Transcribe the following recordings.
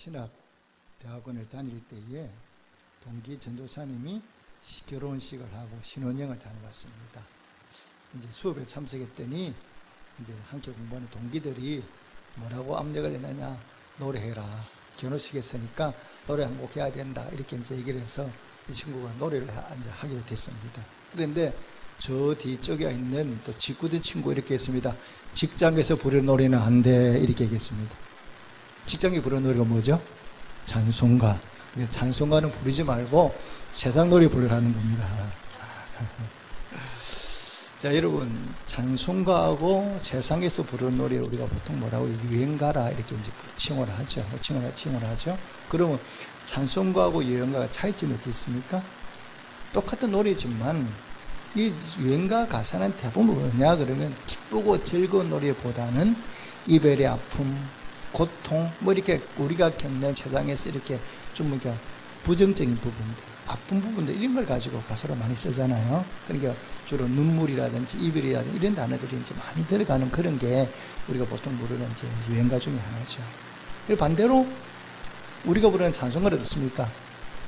신학대학원을 다닐 때에 동기 전도사님이 결혼식을 하고 신혼여행을 다녀왔습니다. 이제 수업에 참석했더니 이제 함께 공부하는 동기들이 뭐라고 압력을 했느냐, 노래해라. 결혼식 했으니까 노래 한 곡 해야 된다. 이렇게 이제 얘기를 해서 이 친구가 노래를 이제 하기로 됐습니다. 그런데 저 뒤쪽에 있는 또 직구된 친구 이렇게 했습니다. 직장에서 부르는 노래는 안 돼. 이렇게 얘기했습니다. 직장에 부르는 노래가 뭐죠? 찬송가. 찬송가는 부르지 말고 세상 노래 부르라는 겁니다. 자, 여러분, 찬송가하고 세상에서 부르는 노래를 우리가 보통 뭐라고 유행가라 이렇게 이제 칭호를 하죠. 칭호를 하죠. 그러면 찬송가하고 유행가가 차이점이 어디 있습니까? 똑같은 노래지만 이 유행가 가사는 대부분 뭐냐 그러면 기쁘고 즐거운 노래보다는 이별의 아픔, 고통, 뭐 이렇게 우리가 겪는 세상에서 이렇게 좀 그러니까 부정적인 부분들, 아픈 부분들 이런 걸 가지고 가사로 많이 쓰잖아요. 그러니까 주로 눈물이라든지 이별이라든지 이런 단어들이 이제 많이 들어가는 그런 게 우리가 보통 부르는 이제 유행가 중에 하나죠. 그리고 반대로 우리가 부르는 찬송가를 듣습니까?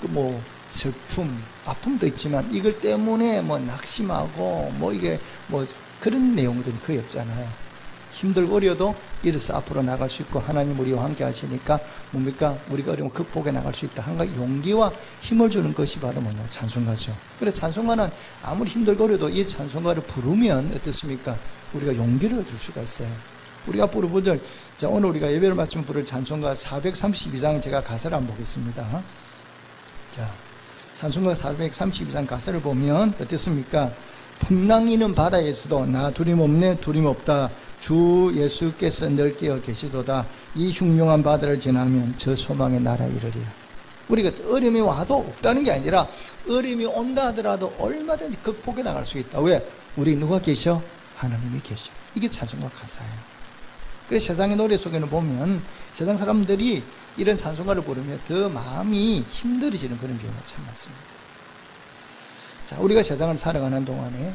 그 뭐 슬픔, 아픔도 있지만 이걸 때문에 뭐 낙심하고 뭐 이게 뭐 그런 내용들은 거의 없잖아요. 힘들고 어려도 이래서 앞으로 나갈 수 있고 하나님 우리와 함께 하시니까 뭡니까? 우리가 어려움을 극복해 나갈 수 있다. 한가 용기와 힘을 주는 것이 바로 뭐냐? 찬송가죠. 그래 찬송가는 아무리 힘들고 어려도 이 찬송가를 부르면 어떻습니까? 우리가 용기를 얻을 수가 있어요. 우리가 앞으로 부를 자 오늘 우리가 예배를 마치면 부를 찬송가 432장 제가 가사를 한번 보겠습니다. 자 찬송가 432장 가사를 보면 어떻습니까? 풍랑이는 바다에서도 나 두림 없네 두림 없다. 주 예수께서 늘 깨어 계시도다. 이 흉흉한 바다를 지나면 저 소망의 나라에 이르리라. 우리가 어려움이 와도 없다는 게 아니라 어려움이 온다 하더라도 얼마든지 극복해 나갈 수 있다. 왜? 우리 누가 계셔? 하나님이 계셔. 이게 찬송가 가사예요. 그래서 세상의 노래 속에는 보면 세상 사람들이 이런 찬송가를 부르면 더 마음이 힘들어지는 그런 경우가 참 많습니다. 자, 우리가 세상을 살아가는 동안에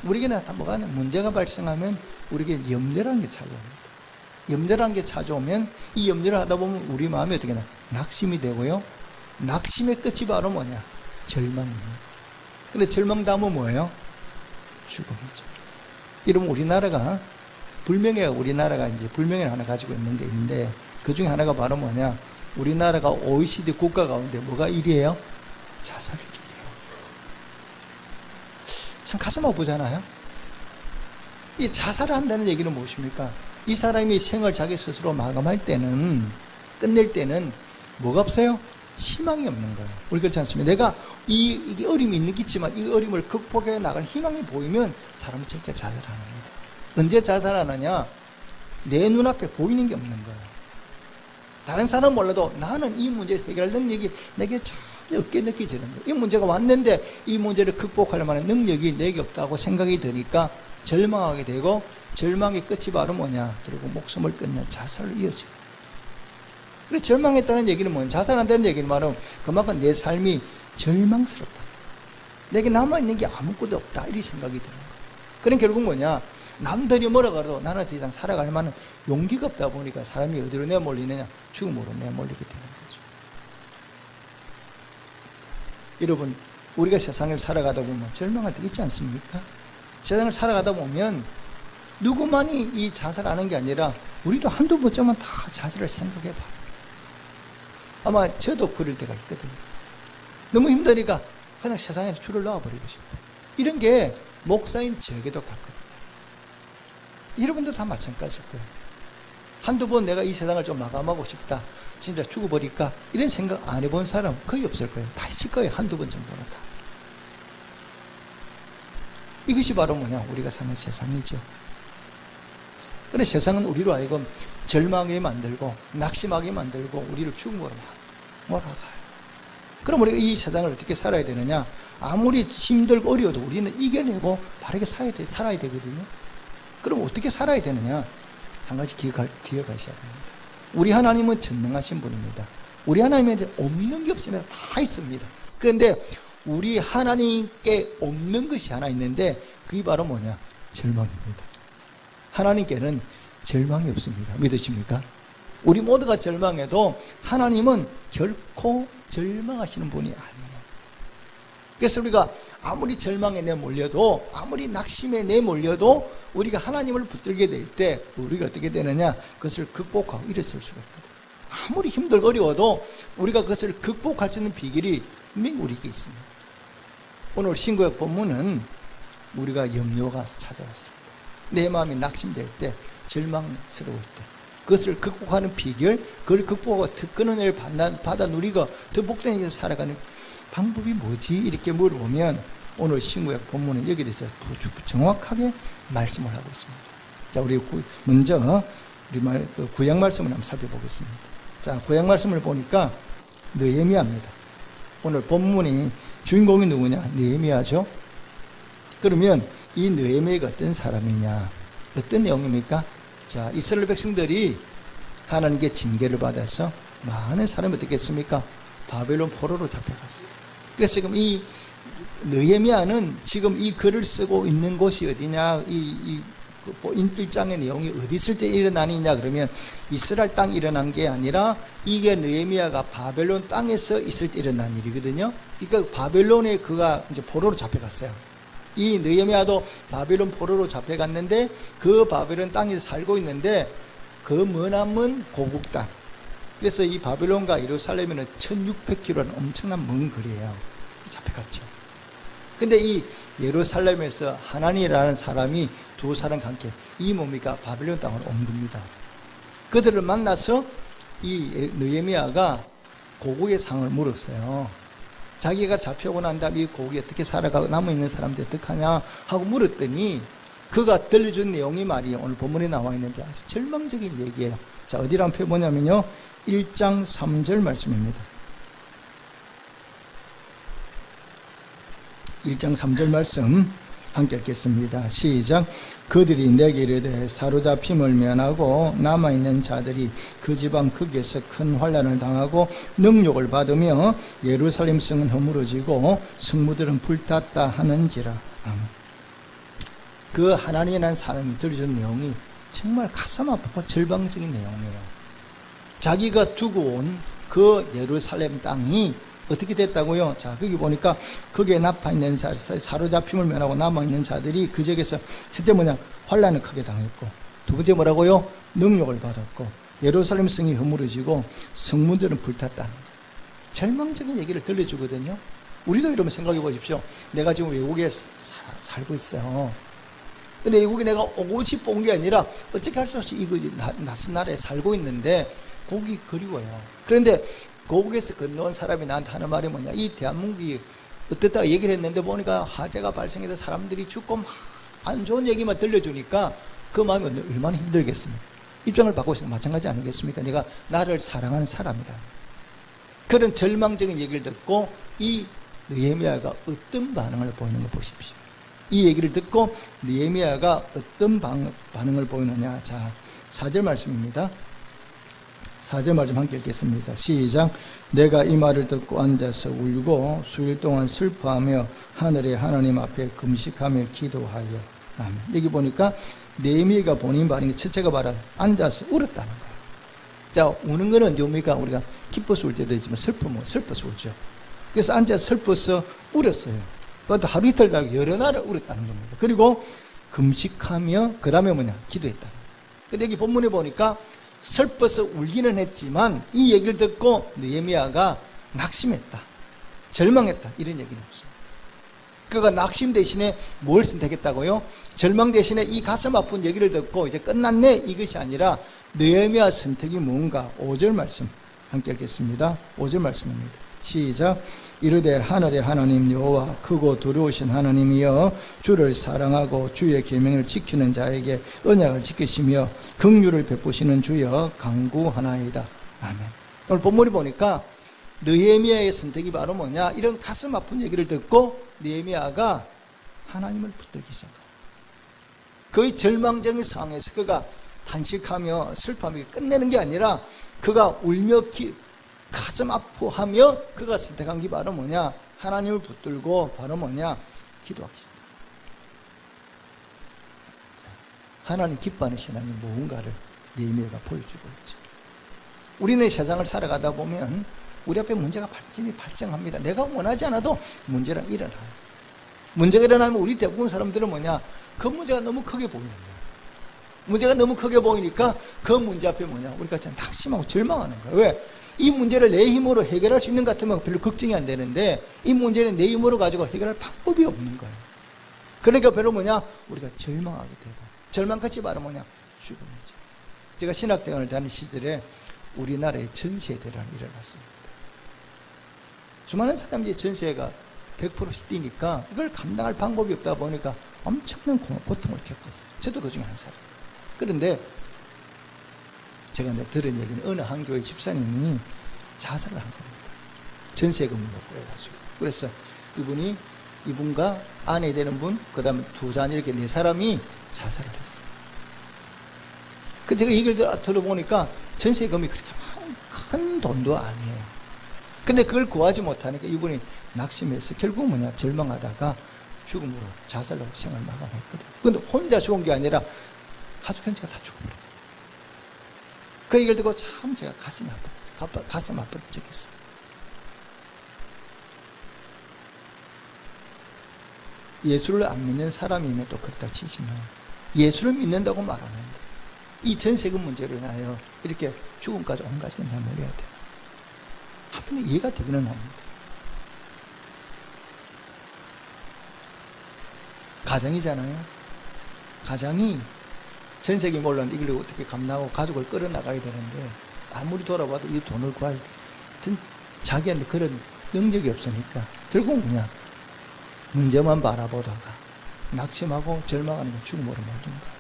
우리에게 뭐가 문제가 발생하면 우리에게 염려라는 게 찾아옵니다. 염려라는 게 찾아오면 이 염려를 하다 보면 우리 마음이 어떻게 나? 낙심이 되고요. 낙심의 끝이 바로 뭐냐? 절망입니다. 그런데 절망 다음은 뭐예요? 죽음이죠. 이러면 우리나라가 우리나라가 이제 불명예 하나 가지고 있는 게 있는데 그 중에 하나가 바로 뭐냐? 우리나라가 OECD 국가 가운데 뭐가 1위예요? 자살 1위예요. 참 가슴 아프잖아요. 이 자살을 한다는 얘기는 무엇입니까? 이 사람이 생을 자기 스스로 마감할 때는 끝낼 때는 뭐가 없어요? 희망이 없는 거예요. 우리 그렇지 않습니까? 내가 이게 어려움이 있겠지만 이 어려움을 극복해 나갈 희망이 보이면 사람은 절대 자살하는 겁니다. 언제 자살하느냐? 내 눈앞에 보이는 게 없는 거예요. 다른 사람은 몰라도 나는 이 문제를 해결할 능력이 내게 전혀 없게 느껴지는 거예요. 이 문제가 왔는데 이 문제를 극복할 만한 능력이 내게 없다고 생각이 드니까 절망하게 되고 절망의 끝이 바로 뭐냐? 그리고 목숨을 끊는 자살로 이어지거든요. 그래서 절망했다는 얘기는 뭐냐? 자살한다는 얘기는 바로 그만큼 내 삶이 절망스럽다. 내게 남아있는 게 아무것도 없다. 이런 생각이 드는 거예요. 그럼 결국 뭐냐? 남들이 뭐라 그래도 나는 더 이상 살아갈 만한 용기가 없다 보니까 사람이 어디로 내몰리느냐? 죽음으로 내몰리게 되는 거죠. 여러분, 우리가 세상을 살아가다 보면 절망할 때 있지 않습니까? 세상을 살아가다 보면 누구만이 이 자살하는 게 아니라 우리도 한두 번쯤은 다 자살을 생각해봐요. 아마 저도 그럴 때가 있거든요. 너무 힘드니까 그냥 세상에 줄을 놓아버리고 싶어요. 이런 게 목사인 저에게도 같거든요. 여러분도 다 마찬가지일 거예요. 한두 번 내가 이 세상을 좀 마감하고 싶다. 진짜 죽어버릴까? 이런 생각 안 해본 사람 거의 없을 거예요. 다 있을 거예요. 한두 번 정도는 다. 이것이 바로 뭐냐? 우리가 사는 세상이죠. 그런데 세상은 우리로 하여금 절망하게 만들고 낙심하게 만들고 우리를 죽음으로 몰아가요. 그럼 우리가 이 세상을 어떻게 살아야 되느냐? 아무리 힘들고 어려워도 우리는 이겨내고 바르게 살아야 되거든요. 그럼 어떻게 살아야 되느냐? 한 가지 기억하셔야 됩니다. 우리 하나님은 전능하신 분입니다. 우리 하나님한테 없는 게 없습니다. 다 있습니다. 그런데 우리 하나님께 없는 것이 하나 있는데 그게 바로 뭐냐? 절망입니다. 하나님께는 절망이 없습니다. 믿으십니까? 우리 모두가 절망해도 하나님은 결코 절망하시는 분이 아니에요. 그래서 우리가 아무리 절망에 내몰려도, 아무리 낙심에 내몰려도 우리가 하나님을 붙들게 될 때 우리가 어떻게 되느냐, 그것을 극복하고 일어설 수가 있거든. 아무리 힘들고 어려워도 우리가 그것을 극복할 수 있는 비결이 분명히 우리에게 있습니다. 오늘 신구약 본문은 우리가 염려가 찾아왔습니다. 내 마음이 낙심될 때, 절망스러울 때 그것을 극복하는 비결, 그걸 극복하고 더 큰 은혜를 받아 누리고 더 복된 일을 살아가는 방법이 뭐지? 이렇게 물어보면 오늘 신구약 본문은 여기에 대해서 정확하게 말씀을 하고 있습니다. 자, 우리 먼저 구약 말씀을 한번 살펴보겠습니다. 자, 구약 말씀을 보니까 느헤미야입니다. 오늘 본문이 주인공이 누구냐? 느헤미야죠. 그러면 이 느헤미야가 어떤 사람이냐? 어떤 내용입니까? 자, 이스라엘 백성들이 하나님께 징계를 받아서 많은 사람이 어떻게 했습니까? 바벨론 포로로 잡혀갔어요. 그래서 지금 이 느헤미야는 지금 이 글을 쓰고 있는 곳이 어디냐? 이 1장의 내용이 어디 있을 때 일어나느냐 그러면 이스라엘 땅 일어난 게 아니라 이게 느헤미야가 바벨론 땅에서 있을 때 일어난 일이거든요. 그러니까 바벨론에 그가 이제 포로로 잡혀갔어요. 이 느헤미야도 바벨론 포로로 잡혀갔는데 그 바벨론 땅에서 살고 있는데 그 머나먼 고국 땅. 그래서 이 바벨론과 예루살렘에는 1600km라는 엄청난 먼 거리예요. 잡혀갔죠. 근데 이 예루살렘에서 하나니라는 사람이 두 사람 관계, 이 뭡니까? 바벨론 땅으로 온 겁니다. 그들을 만나서 이 느헤미야가 고국의 상을 물었어요. 자기가 잡혀오고 난 다음에 이 고국에 어떻게 살아가고 남아있는 사람들 어떻게 하냐 하고 물었더니 그가 들려준 내용이 말이에요. 오늘 본문에 나와 있는데 아주 절망적인 얘기예요. 자, 어디랑 펴보냐면요. 1장 3절 말씀입니다. 1장 3절 말씀 함께 읽겠습니다. 시작. 그들이 내게 이르되 사로잡힘을 면하고 남아있는 자들이 그 지방 거기에서 큰 환난을 당하고 능욕을 받으며 예루살렘 성은 허물어지고 성무들은 불탔다 하는지라. 그 하나님이라는 사람이 들려준 내용이 정말 가슴 아프고 절망적인 내용이에요. 자기가 두고 온 그 예루살렘 땅이 어떻게 됐다고요? 자, 거기 보니까 거기에 나파있는 자, 사로잡힘을 면하고 남아있는 자들이 그 지역에서 첫째 뭐냐? 환난을 크게 당했고, 두 번째 뭐라고요? 능욕을 받았고, 예루살렘 성이 허물어지고 성문들은 불탔다. 절망적인 얘기를 들려주거든요. 우리도 이러면 생각해 보십시오. 내가 지금 외국에 살고 있어요. 근데 외국에 내가 오고 싶어 온 게 아니라 어떻게 할 수 없이 이거 낯선 나라에 살고 있는데 고국이 그리워요. 그런데 고국에서 건너온 사람이 나한테 하는 말이 뭐냐? 이 대한민국이 어떻다 얘기를 했는데 보니까 화재가 발생해서 사람들이 죽고 안 좋은 얘기만 들려주니까 그 마음이 얼마나 힘들겠습니까? 입장을 바꾸고 있으면 마찬가지 아니겠습니까? 내가 나를 사랑하는 사람이라. 그런 절망적인 얘기를 듣고 이 느헤미야가 어떤 반응을 보이는 거 보십시오. 이 얘기를 듣고 느헤미야가 어떤 반응을 보이느냐. 자, 4절 말씀입니다. 4절 말씀 함께 읽겠습니다. 시작. 내가 이 말을 듣고 앉아서 울고 수일 동안 슬퍼하며 하늘의 하나님 앞에 금식하며 기도하여. 아멘. 여기 보니까 느헤미야가 본인 반응이 첫째가 바로 앉아서 울었다는 거예요. 자, 우는 거는 언제 옵니까? 우리가 기뻐서 울 때도 있지만 슬퍼서 울죠. 그래서 앉아서 슬퍼서 울었어요. 그것도 하루 이틀 가고 여러 날을 울었다는 겁니다. 그리고 금식하며 그 다음에 뭐냐? 기도했다. 근데 여기 본문에 보니까 슬퍼서 울기는 했지만 이 얘기를 듣고 느헤미야가 낙심했다, 절망했다, 이런 얘기는 없습니다. 그가 낙심 대신에 뭘 선택했다고요? 절망 대신에 이 가슴 아픈 얘기를 듣고 이제 끝났네, 이것이 아니라 느헤미야 선택이 뭔가. 5절 말씀 함께 읽겠습니다. 5절 말씀입니다. 시작. 이르되 하늘의 하나님 여호와 크고 두려우신 하나님이여, 주를 사랑하고 주의 계명을 지키는 자에게 언약을 지키시며 긍휼을 베푸시는 주여 간구하나이다. 아멘. 오늘 본문을 보니까 느헤미야의 선택이 바로 뭐냐? 이런 가슴 아픈 얘기를 듣고 느헤미야가 하나님을 붙들기 시작합니다. 거의 절망적인 상황에서 그가 탄식하며 슬퍼하며 끝내는 게 아니라 그가 울며 가슴 아파하며 그가 선택한 게 바로 뭐냐? 하나님을 붙들고 바로 뭐냐? 기도하기 시작. 하나님 기뻐하는 신앙이 무언가를 느헤미야가 보여주고 있죠. 우리는 세상을 살아가다 보면 우리 앞에 문제가 발생합니다. 내가 원하지 않아도 문제는 일어나요. 문제가 일어나면 우리 대부분 사람들은 뭐냐? 그 문제가 너무 크게 보이는 거예요. 문제가 너무 크게 보이니까 그 문제 앞에 뭐냐? 우리가 진짜 낙심하고 절망하는 거예요. 왜? 이 문제를 내 힘으로 해결할 수 있는 것 같으면 별로 걱정이 안 되는데 이 문제는 내 힘으로 가지고 해결할 방법이 없는 거예요. 그러니까 별로 뭐냐? 우리가 절망하게 되고 절망같이 말하면 뭐냐? 죽음이죠. 제가 신학대학을 다니는 시절에 우리나라에 전세 대란이 일어났습니다. 수많은 사람들이 전세가 100%씩 뛰니까 이걸 감당할 방법이 없다 보니까 엄청난 고통을 겪었어요. 저도 그 중에 한 사람. 그런데 제가 들은 얘기는 어느 한 교회 집사님이 자살을 한 겁니다. 전세금을 못 구해가지고. 그래서 이분과 아내 되는 분, 그 다음에 두 자녀 이렇게 네 사람이 자살을 했어요. 그 제가 얘기를 들어보니까 전세금이 그렇게 큰 돈도 아니에요. 근데 그걸 구하지 못하니까 이분이 낙심해서 결국 뭐냐? 절망하다가 죽음으로 자살로 생을 마감했거든요. 근데 혼자 죽은 게 아니라 가족 전체가 다 죽어버렸어요. 그 얘기를 듣고 참 제가 가슴 아팠던 적이 있어요. 예수를 안 믿는 사람이면 또 그렇다 치지만 예수를 믿는다고 말하는데 이 전세금 문제로 인하여 이렇게 죽음까지 온 가족이 내몰려야 돼요. 한편에 이해가 되기는 합니다. 가정이잖아요. 가정이 전세금이 몰랐는데 이걸 어떻게 감당하고 가족을 끌어나가야 되는데 아무리 돌아봐도 이 돈을 구할 자기한테 그런 능력이 없으니까 결국 뭐냐? 문제만 바라보다가 낙심하고 절망하는 게 죽음으로 모든 거예요.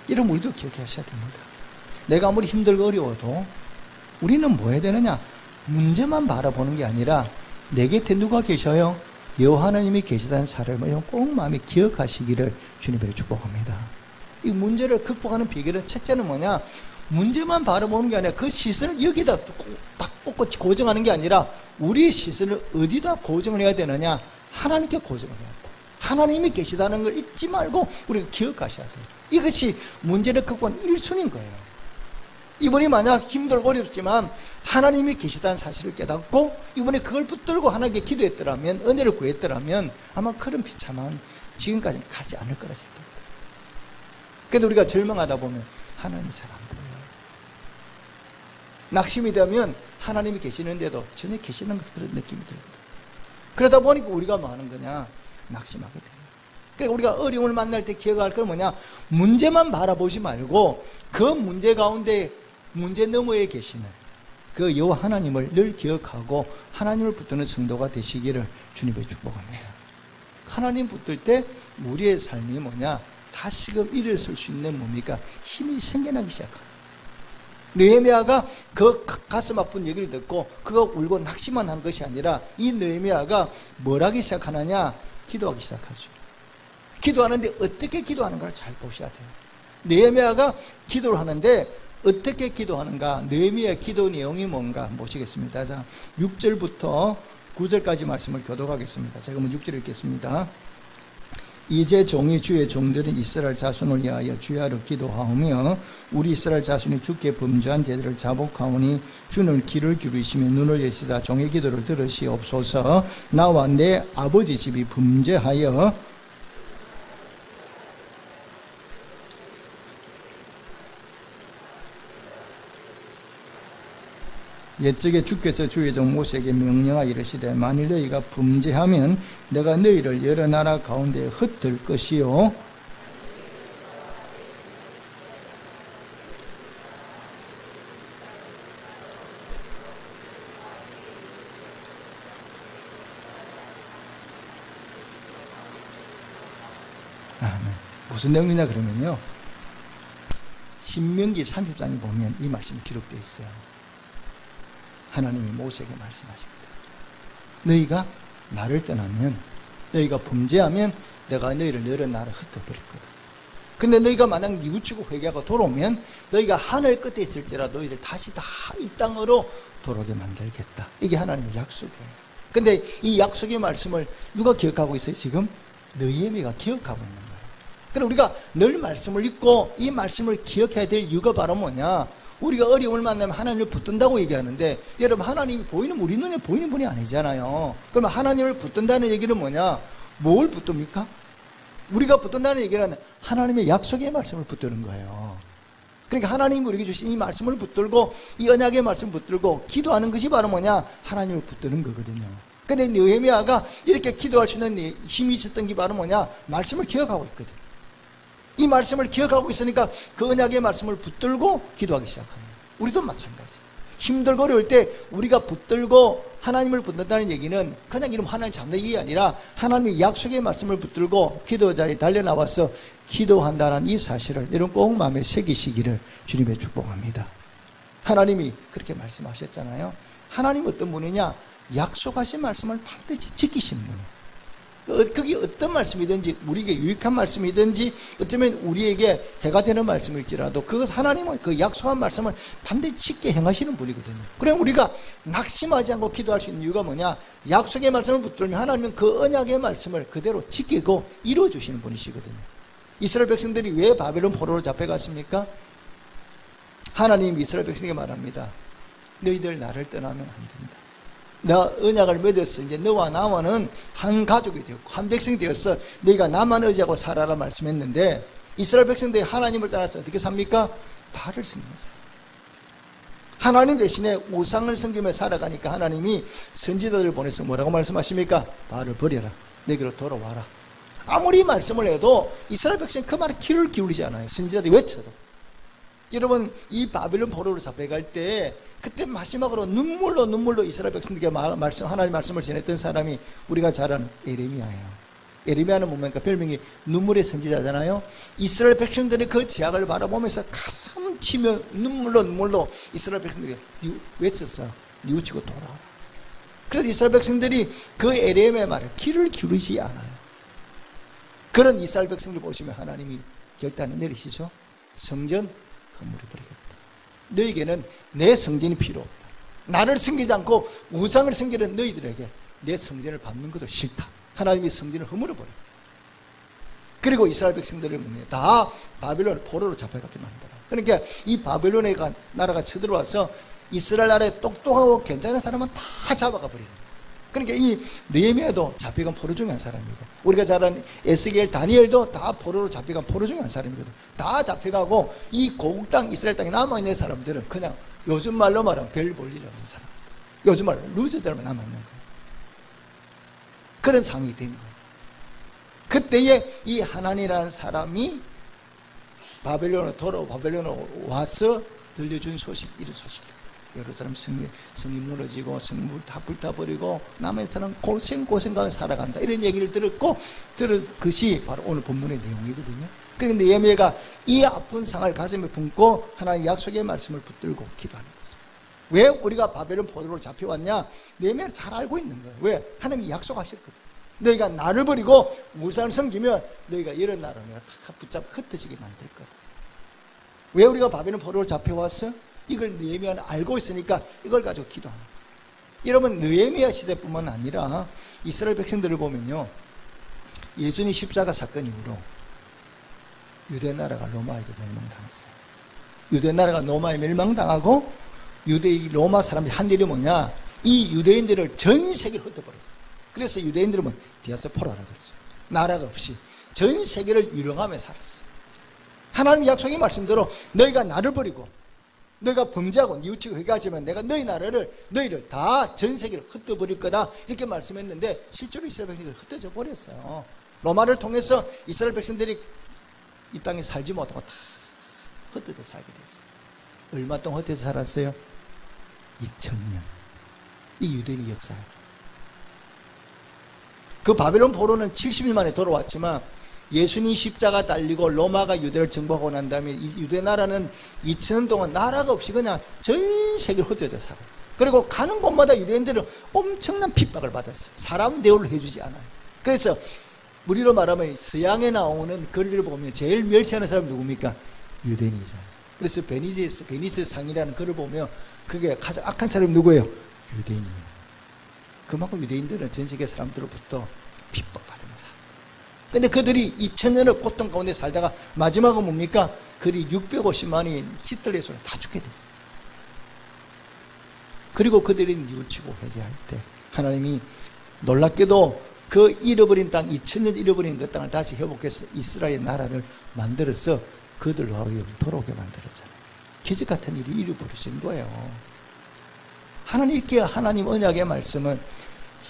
이런 우리도 기억하셔야 됩니다. 내가 아무리 힘들고 어려워도 우리는 뭐 해야 되느냐? 문제만 바라보는 게 아니라 내 곁에 누가 계셔요? 여호와 하나님이 계시다는 사실을 꼭 마음에 기억하시기를 주님으로 축복합니다. 이 문제를 극복하는 비결은 첫째는 뭐냐? 문제만 바라보는 게 아니라 그 시선을 여기다 딱 꽂고 고정하는 게 아니라 우리의 시선을 어디다 고정을 해야 되느냐? 하나님께 고정을 해야 돼요. 하나님이 계시다는 걸 잊지 말고 우리가 기억하셔야 돼요. 이것이 문제를 극복하는 1순위인 거예요. 이분이 만약 힘들고 어렵지만 하나님이 계시다는 사실을 깨닫고 이번에 그걸 붙들고 하나님께 기도했더라면, 은혜를 구했더라면 아마 그런 비참한 지금까지는 가지 않을 거라 생각합니다. 그래도 우리가 절망하다 보면 하나님이 잘 안 보여요. 낙심이 되면 하나님이 계시는데도 전혀 계시는 그런 느낌이 들거든요. 그러다 보니까 우리가 뭐 하는 거냐? 낙심하게 됩니다. 그러니까 우리가 어려움을 만날 때 기억할 건 뭐냐? 문제만 바라보지 말고 그 문제 가운데 문제 너머에 계시는 그 여호와 하나님을 늘 기억하고 하나님을 붙드는 성도가 되시기를 주님의 축복합니다. 하나님 붙들 때 우리의 삶이 뭐냐? 다시금 일어설 수 있는 뭡니까? 힘이 생겨나기 시작합니다. 느헤미야가 그 가슴 아픈 얘기를 듣고 그가 울고 낙심만 한 것이 아니라 이 느헤미야가 뭘 하기 시작하느냐? 기도하기 시작하죠. 기도하는데 어떻게 기도하는가를 잘 보셔야 돼요. 느헤미야가 기도를 하는데 어떻게 기도하는가? 느헤미야의 기도 내용이 뭔가 보시겠습니다. 자, 6절부터 9절까지 말씀을 교독하겠습니다. 제가 한번 6절 읽겠습니다. 이제 종이 주의 종들은 이스라엘 자손을 위하여 주야로 기도하오며 우리 이스라엘 자손이 주께 범죄한 죄들을 자복하오니 주는 귀를 기울이시며 눈을 여시사 종의 기도를 들으시옵소서. 나와 내 아버지 집이 범죄하여 옛적에 주께서 주의 종 모세에게 명령하여 이르시되 만일 너희가 범죄하면 내가 너희를 여러 나라 가운데 흩을 것이요 무슨 내용이냐 그러면요, 신명기 30장에 보면 이 말씀이 기록되어 있어요. 하나님이 모세에게 말씀하십니다. 너희가 나를 떠나면, 너희가 범죄하면 내가 너희를 여러 나라에 흩어버릴 거다. 근데 너희가 만약 뉘우치고 회개하고 돌아오면 너희가 하늘 끝에 있을지라도 너희를 다시 다 이 땅으로 돌아오게 만들겠다. 이게 하나님의 약속이에요. 근데 이 약속의 말씀을 누가 기억하고 있어요? 지금 느헤미야가 기억하고 있는 거예요. 그럼 우리가 늘 말씀을 읽고 이 말씀을 기억해야 될 이유가 바로 뭐냐? 우리가 어려움을 만나면 하나님을 붙든다고 얘기하는데, 여러분, 하나님이 우리 눈에 보이는 분이 아니잖아요. 그러면 하나님을 붙든다는 얘기는 뭐냐? 뭘 붙듭니까? 우리가 붙든다는 얘기는 하나님의 약속의 말씀을 붙드는 거예요. 그러니까 하나님이 우리에게 주신 이 말씀을 붙들고, 이 언약의 말씀을 붙들고 기도하는 것이 바로 뭐냐? 하나님을 붙드는 거거든요. 근데 느헤미야가 이렇게 기도할 수 있는 힘이 있었던 게 바로 뭐냐? 말씀을 기억하고 있거든. 이 말씀을 기억하고 있으니까 그 언약의 말씀을 붙들고 기도하기 시작합니다. 우리도 마찬가지예요. 힘들고 어려울 때 우리가 붙들고 하나님을 붙는다는 얘기는 그냥 이름 하나님 잡는 게 아니라 하나님의 약속의 말씀을 붙들고 기도 자리에 달려나와서 기도한다는 이 사실을 여러분 꼭 마음에 새기시기를 주님의 축복합니다. 하나님이 그렇게 말씀하셨잖아요. 하나님 어떤 분이냐? 약속하신 말씀을 반드시 지키시는 분이에요. 그게 어떤 말씀이든지, 우리에게 유익한 말씀이든지, 어쩌면 우리에게 해가 되는 말씀일지라도 그것 하나님은 그 약속한 말씀을 반드시 지켜 행하시는 분이거든요. 그럼 우리가 낙심하지 않고 기도할 수 있는 이유가 뭐냐? 약속의 말씀을 붙들면 하나님은 그 언약의 말씀을 그대로 지키고 이루어주시는 분이시거든요. 이스라엘 백성들이 왜 바벨론 포로로 잡혀갔습니까? 하나님이 이스라엘 백성에게 말합니다. 너희들 나를 떠나면 안 된다. 내가 언약을 맺었어. 이제 너와 나와는 한 가족이 되었고 한 백성이 되었어. 너희가 나만 의지하고 살아라 말씀했는데, 이스라엘 백성들이 하나님을 따라서 어떻게 삽니까? 바알을 섬기면서 하나님 대신에 우상을 섬기며 살아가니까 하나님이 선지자들을 보내서 뭐라고 말씀하십니까? 바알을 버려라. 내게로 돌아와라. 아무리 말씀을 해도 이스라엘 백성은 그 말에 귀를 기울이지 않아요. 선지자들이 외쳐도. 여러분, 이 바벨론 포로로 잡혀갈 때 그때 마지막으로 눈물로 이스라엘 백성들에게 하나님 말씀을 전했던 사람이 우리가 잘 아는 에레미야예요. 에레미야는 뭡니까? 별명이 눈물의 선지자잖아요. 이스라엘 백성들이 그 제약을 바라보면서 가슴 치며 눈물로 이스라엘 백성들이 외쳤어. 뉘우치고 돌아오라. 그래서 이스라엘 백성들이 그 에레미야의 말에 귀를 기울이지 않아요. 그런 이스라엘 백성들 보시면 하나님이 결단을 내리시죠. 성전 건물해버리겠다. 너에게는 내 성전이 필요 없다. 나를 섬기지 않고 우상을 섬기는 너희들에게 내 성전을 밟는 것도 싫다. 하나님이 성전을 허물어버려. 그리고 이스라엘 백성들을 다 바벨론 포로로 잡혀가게 만들어. 그러니까 이 바벨론의 나라가 쳐들어와서 이스라엘 나라에 똑똑하고 괜찮은 사람은 다 잡아가 버리는 거예요. 그러니까 이 느헤미야도 잡혀간 포로 중에 한 사람이고, 우리가 잘 아는 에스겔, 다니엘도 다 포로로 잡혀간 포로 중에 한 사람이거든. 다 잡혀가고 이 고국 땅 이스라엘 땅에 남아있는 사람들은 그냥 요즘 말로 말하면 별 볼 일 없는 사람, 요즘 말로 루저들만 남아있는 거예요. 그런 상황이 된 거예요. 그때에 이 하나니라는 사람이 바벨론으로 와서 들려준 소식, 이런 소식이에요. 여러 사람 성이 무너지고 성물 다 불타버리고 남의 사람 고생고생하며 살아간다, 이런 얘기를 들은 것이 바로 오늘 본문의 내용이거든요. 그런데 느헤미야가 이 아픈 상을 가슴에 품고 하나님의 약속의 말씀을 붙들고 기도하는 거죠. 왜 우리가 바벨론 포로로 잡혀왔냐? 느헤미야는 잘 알고 있는 거예요. 왜? 하나님이 약속하셨거든. 너희가 나를 버리고 우상을 섬기면 너희가 이런 나라를 내가 다 붙잡아 흩어지게 만들 거다. 왜 우리가 바벨론 포로로 잡혀왔어? 이걸 느헤미야는 알고 있으니까 이걸 가지고 기도합니다. 여러분, 느헤미야 시대뿐만 아니라 이스라엘 백성들을 보면요, 예수님 십자가 사건 이후로 유대 나라가 로마에게 멸망당했어요. 유대 나라가 로마에 멸망당하고 로마 사람들이 한 일이 뭐냐? 이 유대인들을 전 세계로 흩어버렸어요. 그래서 유대인들은 디아스포라라고 그러죠. 나라가 없이 전 세계를 유령하며 살았어요. 하나님 약속의 말씀대로 너희가 나를 버리고 너희가 범죄하고 뉘우치고 회개하지만 내가 너희를 다 전 세계로 흩어버릴 거다, 이렇게 말씀했는데 실제로 이스라엘 백성들이 흩어져 버렸어요. 로마를 통해서 이스라엘 백성들이 이 땅에 살지 못하고 다 흩어져 살게 됐어요. 얼마 동안 흩어져 살았어요? 2000년. 이 유대인의 역사예요. 그 바벨론 포로는 70일 만에 돌아왔지만 예수님 십자가 달리고 로마가 유대를 정복하고 난 다음에 이 유대 나라는 2000년 동안 나라가 없이 그냥 전 세계로 흩어져 살았어요. 그리고 가는 곳마다 유대인들은 엄청난 핍박을 받았어요. 사람 대우를 해주지 않아요. 그래서 우리로 말하면 서양에 나오는 글을 보면 제일 멸시하는 사람이 누굽니까? 유대인이잖아요. 그래서 베니스 상이라는 글을 보면 그게 가장 악한 사람이 누구예요? 유대인이에요. 그만큼 유대인들은 전 세계 사람들로부터 핍박받으면서, 근데 그들이 2000년을 고통 가운데 살다가 마지막은 뭡니까? 그리 650만이 히틀러의 손에 다 죽게 됐어요. 그리고 그들이 뉘우치고 회개할 때 하나님이 놀랍게도 그 잃어버린 땅, 2000년 잃어버린 그 땅을 다시 회복해서 이스라엘 나라를 만들어서 그들과 돌아오게 만들었잖아요. 기적 같은 일이 일어버리신 거예요. 하나님 언약의 말씀은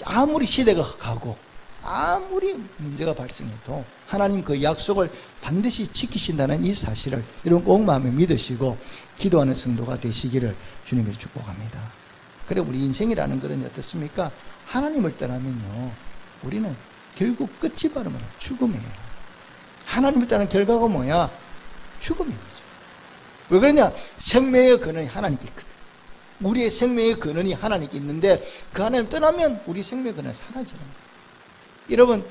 아무리 시대가 가고 아무리 문제가 발생해도 하나님 그 약속을 반드시 지키신다는 이 사실을 여러분 꼭 마음에 믿으시고 기도하는 성도가 되시기를 주님을 축복합니다. 그래 우리 인생이라는 것은 어떻습니까? 하나님을 떠나면요 우리는 결국 끝이 바로 뭐냐? 죽음이에요. 하나님을 떠나는 결과가 뭐야? 죽음이죠. 왜 그러냐? 생명의 근원이 하나님께 있거든. 우리의 생명의 근원이 하나님께 있는데 그 하나님 떠나면 우리 생명의 근원이 사라지는 거예요. 여러분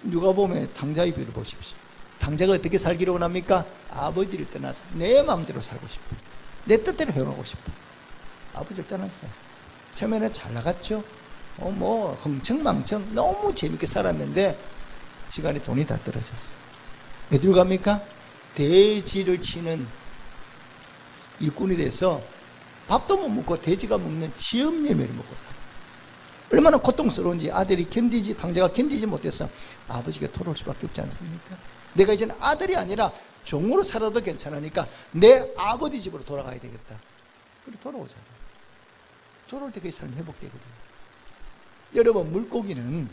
누가복음의 당자의 비유를 보십시오. 당자가 어떻게 살기를 원합니까? 아버지를 떠나서 내 마음대로 살고 싶어. 내 뜻대로 행하고 싶어. 아버지를 떠났어요. 처음에는 잘 나갔죠. 흥청망청 너무 재밌게 살았는데 시간에 돈이 다 떨어졌어. 어디로 갑니까? 돼지를 치는 일꾼이 돼서 밥도 못 먹고 돼지가 먹는 지엄예매를 먹고 살아. 얼마나 고통스러운지 아들이 당자가 견디지 못해서 아버지가 돌아올 수밖에 없지 않습니까? 내가 이제는 아들이 아니라 종으로 살아도 괜찮으니까 내 아버지 집으로 돌아가야 되겠다. 그리고 돌아오잖아. 돌아올 때 그 삶이 회복되거든요. 여러분 물고기는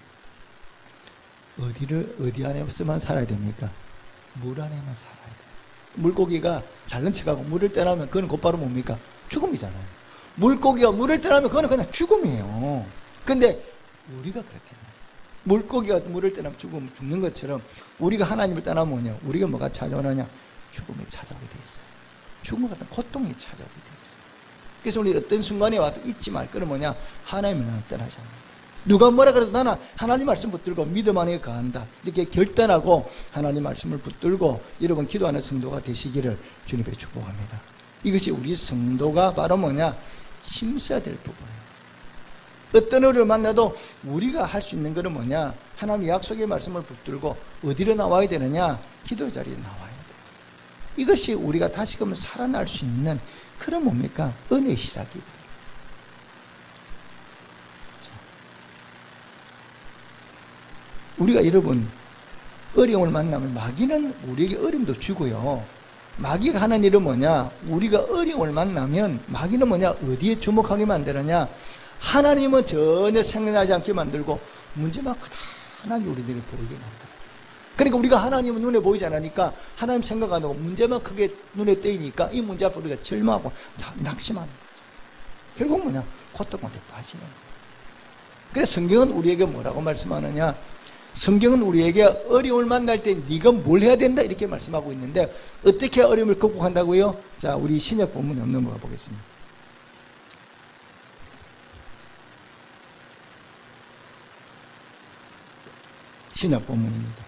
어디 안에서만 살아야 됩니까? 물 안에만 살아야 돼요. 물고기가 자는 척하고 물을 떠나면 그건 곧바로 뭡니까? 죽음이잖아요. 물고기가 물을 떠나면 그건 그냥 죽음이에요. 근데 우리가 그렇대요. 물고기가 물을 떠나면 죽는 것처럼 우리가 하나님을 떠나면 뭐냐? 우리가 뭐가 찾아오느냐? 죽음이 찾아오게 돼 있어요. 죽음 같은 고통이 찾아오게 돼 있어요. 그래서 우리 어떤 순간에 와도 잊지 말 거는 뭐냐? 하나님을 나는 떠나지 않는다. 누가 뭐라 그래도 나는 하나님 말씀 붙들고 믿음 안에 거한다. 이렇게 결단하고 하나님 말씀을 붙들고 여러분 기도하는 성도가 되시기를 주님께 축복합니다. 이것이 우리 성도가 바로 뭐냐? 힘써야 될 부분이에요. 어떤 어를 만나도 우리가 할 수 있는 것은 뭐냐? 하나님의 약속의 말씀을 붙들고 어디로 나와야 되느냐? 기도 자리에 나와야 돼요. 이것이 우리가 다시금 살아날 수 있는 그런 뭡니까? 은혜의 시작이거든요. 우리가 여러분 어려움을 만나면 마귀는 우리에게 어려움도 주고요. 마귀가 하는 일은 뭐냐? 우리가 어려움을 만나면 마귀는 뭐냐? 어디에 주목하게 만드느냐? 하나님은 전혀 생각나지 않게 만들고 문제만 크다하게 우리들이 보이게 만들어요. 그러니까 우리가 하나님은 눈에 보이지 않으니까 하나님 생각 안 하고 문제만 크게 눈에 띄니까 이 문제 앞에 우리가 절망하고 낙심하는 거죠. 결국 뭐냐? 고통 가운데 빠지는 거예요. 그래서 성경은 우리에게 뭐라고 말씀하느냐? 성경은 우리에게 어려움을 만날 때 네가 뭘 해야 된다 이렇게 말씀하고 있는데 어떻게 어려움을 극복한다고요? 자, 우리 신약 본문에 넘어가 보겠습니다. 신약 본문입니다.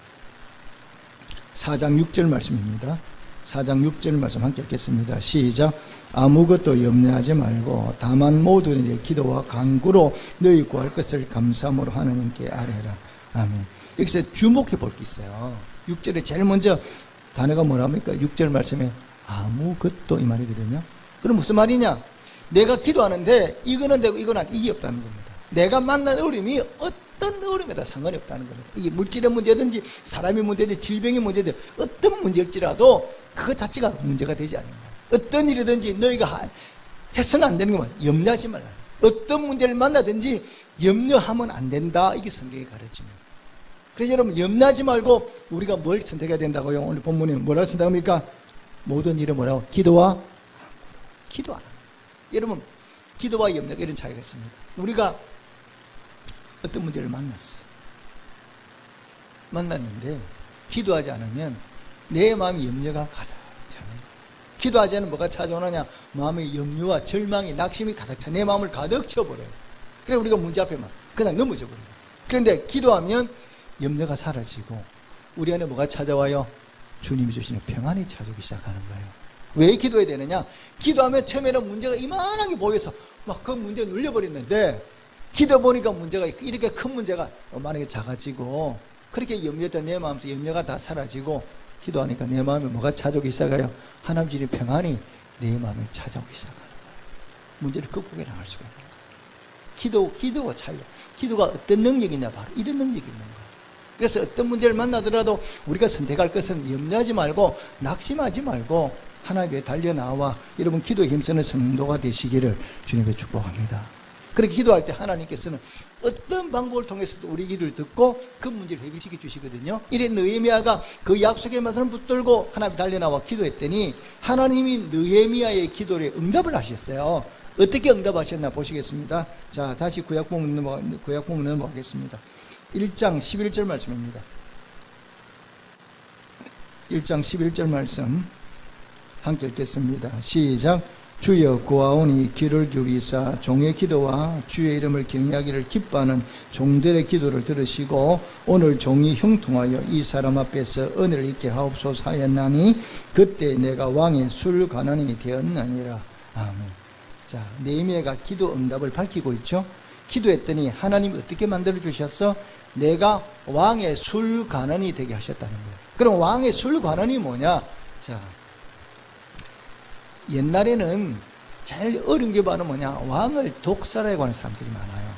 4장 6절 말씀입니다. 4장 6절 말씀 함께 읽겠습니다. 시작. 아무것도 염려하지 말고 다만 모든 일에 기도와 간구로 너희 구할 것을 감사함으로 하나님께 아뢰라. 아멘. 여기서 주목해 볼 게 있어요. 6절에 제일 먼저 단어가 뭐랍니까? 6절 말씀에 아무것도 이 말이거든요. 그럼 무슨 말이냐? 내가 기도하는데 이거는 되고 이건 안 돼. 이게 없다는 겁니다. 내가 만난 어려움이 어떤 어려움에다 상관이 없다는 겁니다. 이게 물질의 문제든지 사람의 문제든지 질병의 문제든지 어떤 문제일지라도 그것 자체가 문제가 되지 않는다. 어떤 일이든지 너희가 해서는 안 되는 것만 염려하지 말라. 어떤 문제를 만나든지 염려하면 안 된다. 이게 성경의 가르침입니다. 그래서 여러분 염려하지 말고 우리가 뭘 선택해야 된다고요? 오늘 본문에 뭐라고 선택합니까? 모든 일은 뭐라고? 기도하라. 여러분 기도와 염려가 이런 차이가 있습니다. 우리가 어떤 문제를 만났는데 기도하지 않으면 내 마음의 염려가 가득 차는 거예요. 기도하지 않으면 뭐가 찾아오느냐? 마음의 염려와 절망이 낙심이 가득 차 내 마음을 가득 채워버려요. 그래 우리가 문제 앞에만 그냥 넘어져 버려요. 그런데 기도하면 염려가 사라지고 우리 안에 뭐가 찾아와요? 주님이 주시는 평안이 찾아오기 시작하는 거예요. 왜 기도해야 되느냐? 기도하면 처음에는 문제가 이만하게 보여서 막 그 문제 눌려버렸는데 기도 보니까 문제가 이렇게 큰 문제가 만약에 작아지고 그렇게 염려했던 내 마음속 염려가 다 사라지고 기도하니까 내 마음에 뭐가 찾아오기 시작해요? 하나님 주님 평안이 내 마음에 찾아오기 시작하는 거예요. 문제를 극복해 나갈 수가 있는 거예요. 기도가 차이야. 기도가 어떤 능력이 있냐? 바로 이런 능력이 있는 거예요. 그래서 어떤 문제를 만나더라도 우리가 선택할 것은 염려하지 말고 낙심하지 말고 하나님께 달려나와 여러분 기도에 힘쓰는 성도가 되시기를 주님께 축복합니다. 그렇게 기도할 때 하나님께서는 어떤 방법을 통해서도 우리 기도를 듣고 그 문제를 해결시켜 주시거든요. 이래 느헤미야가 그 약속의 말씀을 붙들고 하나님 달려나와 기도했더니 하나님이 느헤미야의 기도에 응답을 하셨어요. 어떻게 응답하셨나 보시겠습니다. 자, 다시 구약본문 넘어가겠습니다. 1장 11절 말씀입니다. 1장 11절 말씀 함께 읽겠습니다. 시작. 주여 구하오니 귀를 기울이사 종의 기도와 주의 이름을 경외하기를 기뻐하는 종들의 기도를 들으시고 오늘 종이 형통하여 이 사람 앞에서 은혜를 있게 하옵소서 하였나니 그때 내가 왕의 술 관원이 되었느니라. 아멘. 자, 느헤미야가 기도 응답을 밝히고 있죠. 기도했더니 하나님이 어떻게 만들어 주셨어? 내가 왕의 술 관원이 되게 하셨다는 거예요. 그럼 왕의 술 관원이 뭐냐? 자, 옛날에는 제일 어려운 게 바로 뭐냐? 왕을 독살하고 하는 사람들이 많아요.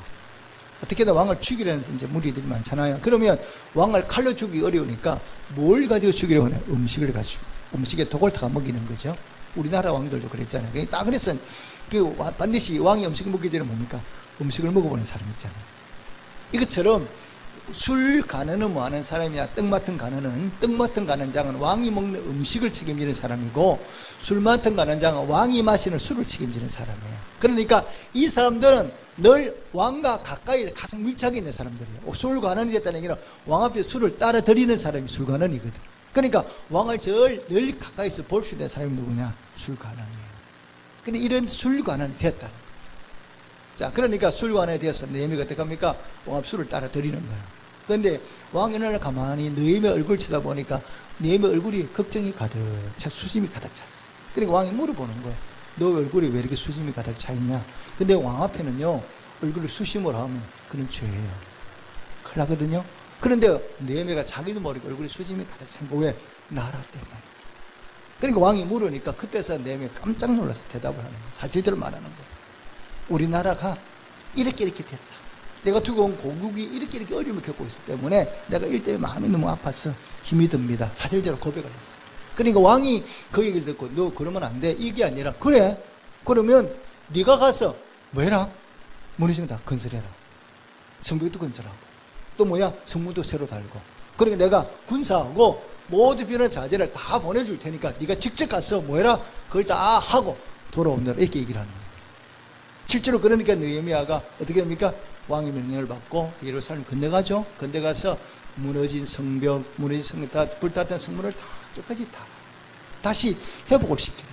어떻게든 왕을 죽이려는 이제 무리들이 많잖아요. 그러면 왕을 칼로 죽이기 어려우니까 뭘 가지고 죽이려고 하냐? 음식을 가지고. 음식에 독을 타가 먹이는 거죠. 우리나라 왕들도 그랬잖아요. 그러니까 그래서 반드시 왕이 음식을 먹기 전에 뭡니까? 음식을 먹어보는 사람 있잖아요. 이것처럼 술 가는은 뭐 하는 사람이야? 떡 맡은 간원장은 왕이 먹는 음식을 책임지는 사람이고 술 맡은 간원장은 왕이 마시는 술을 책임지는 사람이에요. 그러니까 이 사람들은 늘 왕과 가까이 가장 밀착해 있는 사람들이에요. 술 관원이 됐다는 얘기는 왕 앞에 술을 따라 드리는 사람이 술 관원이거든. 그러니까 왕을 늘 가까이서 볼 수 있는 사람이 누구냐? 술 관원이에요. 근데 이런 술 관원이 됐다. 자, 그러니까 술관에 대해서 느헤미야가 어떻게 합니까? 왕 앞 술을 따라 드리는 거예요. 그런데 왕이 어느 날 가만히 느헤미야 얼굴 치다 보니까 느헤미야 얼굴이 걱정이 가득 차, 수심이 가득 찼어. 그러니까 왕이 물어보는 거예요. 너 얼굴이 왜 이렇게 수심이 가득 차 있냐? 근데 왕 앞에는요, 얼굴을 수심으로 하면 그런 죄예요. 큰일 나거든요. 그런데 느헤미야가 자기도 모르게 얼굴에 수심이 가득 찬 거 왜? 나라 때문에. 그러니까 왕이 물으니까 그때서 느헤미야 깜짝 놀라서 대답을 하는 거예요. 사실대로 말하는 거예요. 우리나라가 이렇게 됐다. 내가 두고 온 고국이 이렇게 어려움을 겪고 있기 때문에 내가 일 때문에 마음이 너무 아파서 힘이 듭니다. 사실대로 고백을 했어. 그러니까 왕이 그 얘기를 듣고 너 그러면 안 돼. 이게 아니라 그래. 그러면 네가 가서 뭐 해라? 무너진 거 다 건설해라. 성벽도 건설하고 또 뭐야? 성문도 새로 달고. 그러니까 내가 군사하고 모두 필요한 자재를 다 보내줄 테니까 네가 직접 가서 뭐 해라? 그걸 다 하고 돌아온다. 이렇게 얘기를 하는 거예요. 실제로 그러니까 느헤미야가 어떻게 합니까? 왕의 명령을 받고 예루살렘 건너가죠. 건너가서 무너진 성벽 다 불탔던 성문을 다 끝까지 다 다시 회복을 시키는.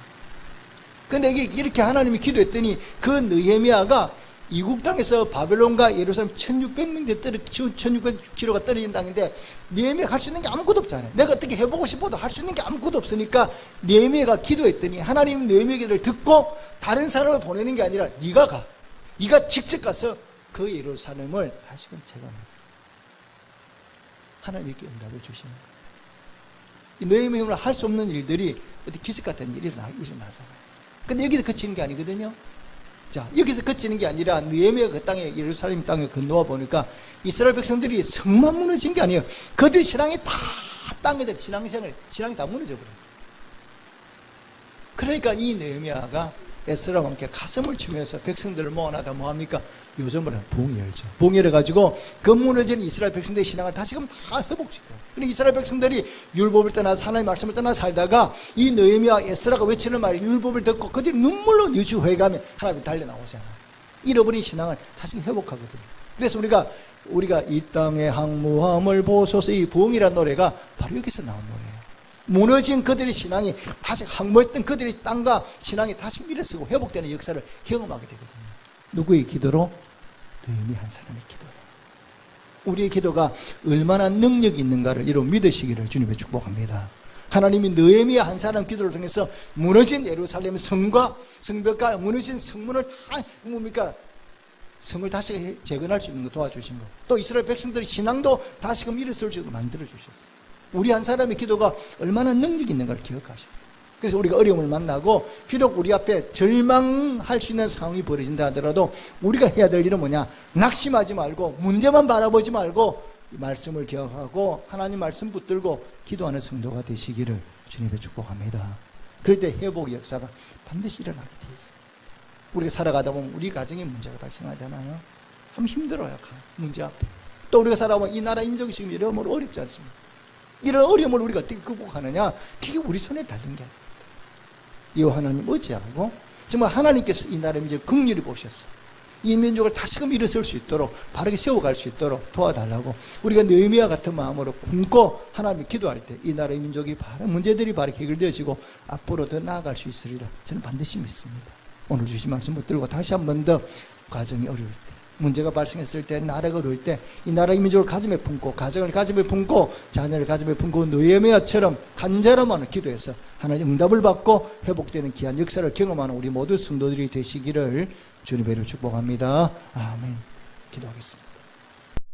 근데 이렇게 하나님이 기도했더니 그 느헤미야가 이국 땅에서 바벨론과 예루살렘 1600km가 떨어진 땅인데 느헤미야가 할 수 있는 게 아무것도 없잖아요. 내가 어떻게 해보고 싶어도 할 수 있는 게 아무것도 없으니까 느헤미야가 기도했더니 하나님 느헤미야 기도를 듣고 다른 사람을 보내는 게 아니라 네가 가. 네가 직접 가서 그 예루살렘을 다시금 재건해. 하나님이 이렇게 응답을 주시는 거예요. 느헤미야로 할 수 없는 일들이 어디 기적 같은 일이 일어나잖아요. 근데 여기서 그치는 게 아니거든요. 자, 여기서 그치는 게 아니라 느헤미야가 그 땅에 예루살렘 땅에 건너와 보니까 이스라엘 백성들이 성만 무너진 게 아니에요. 그들이 신앙이 다 땅에 신앙이 다 무너져 버려요. 그러니까 이 느헤미야가 에스라와 함께 가슴을 치면서 백성들을 모아놔다 뭐합니까? 요즘은 부흥이 열죠. 부흥이 열어가지고 그 무너진 이스라엘 백성들의 신앙을 다시금 다 회복시켜요. 그러니까 이스라엘 백성들이 율법을 떠나서 하나님의 말씀을 떠나 살다가 이 느헤미야 에스라가 외치는 말이 율법을 듣고 그들이 눈물로 유주 회개하며 하나님이 달려나오잖아요. 잃어버린 신앙을 다시 회복하거든요. 그래서 우리가 이 땅의 항무함을 보소서, 이 부흥이라는 노래가 바로 여기서 나온 노래예요. 무너진 그들의 신앙이 다시 항모했던 그들의 땅과 신앙이 다시 일어서고 회복되는 역사를 경험하게 되거든요. 누구의 기도로? 느헤미야 한 사람의 기도예요. 우리의 기도가 얼마나 능력이 있는가를 이로 믿으시기를 주님의 축복합니다. 하나님이 느헤미야 한 사람 기도를 통해서 무너진 예루살렘 성과 성벽과 무너진 성문을 다 성을 다시 재건할 수 있는 거 도와주신 거, 또 이스라엘 백성들의 신앙도 다시금 일어설 수 있도록 만들어 주셨어요. 우리 한 사람의 기도가 얼마나 능력이 있는 걸 기억하셔요. 그래서 우리가 어려움을 만나고 비록 우리 앞에 절망할 수 있는 상황이 벌어진다 하더라도 우리가 해야 될 일은 뭐냐? 낙심하지 말고 문제만 바라보지 말고 이 말씀을 기억하고 하나님 말씀 붙들고 기도하는 성도가 되시기를 주님의 축복합니다. 그럴 때 회복의 역사가 반드시 일어나게 돼 있어요. 우리가 살아가다 보면 우리 가정에 문제가 발생하잖아요. 참 힘들어요. 문제 앞에. 또 우리가 살아보면 이 나라 민족이 지금 여러모로 어렵지 않습니까? 이런 어려움을 우리가 어떻게 극복하느냐? 그게 우리 손에 달린 게 아닙니다. 이 하나님 의지하고 정말 하나님께서 이 나라 민족을 긍휼히 보셔서 이 민족을 다시금 일어설 수 있도록 바르게 세워갈 수 있도록 도와달라고 우리가 느헤미야 같은 마음으로 품고 하나님께 기도할 때 이 나라의 민족이 문제들이 바르게 해결되어지고 앞으로 더 나아갈 수 있으리라 저는 반드시 믿습니다. 오늘 주신 말씀 붙들고 다시 한 번 더 가정이 어려울 때 문제가 발생했을 때 나라가 어려울 때 이 나라의 민족을 가슴에 품고 가정을 가슴에 품고 자녀를 가슴에 품고 느헤미야처럼 간절함으로 기도해서 하나님 응답을 받고 회복되는 귀한 역사를 경험하는 우리 모두 성도들이 되시기를 주님의 이름으로 축복합니다. 아멘. 기도하겠습니다.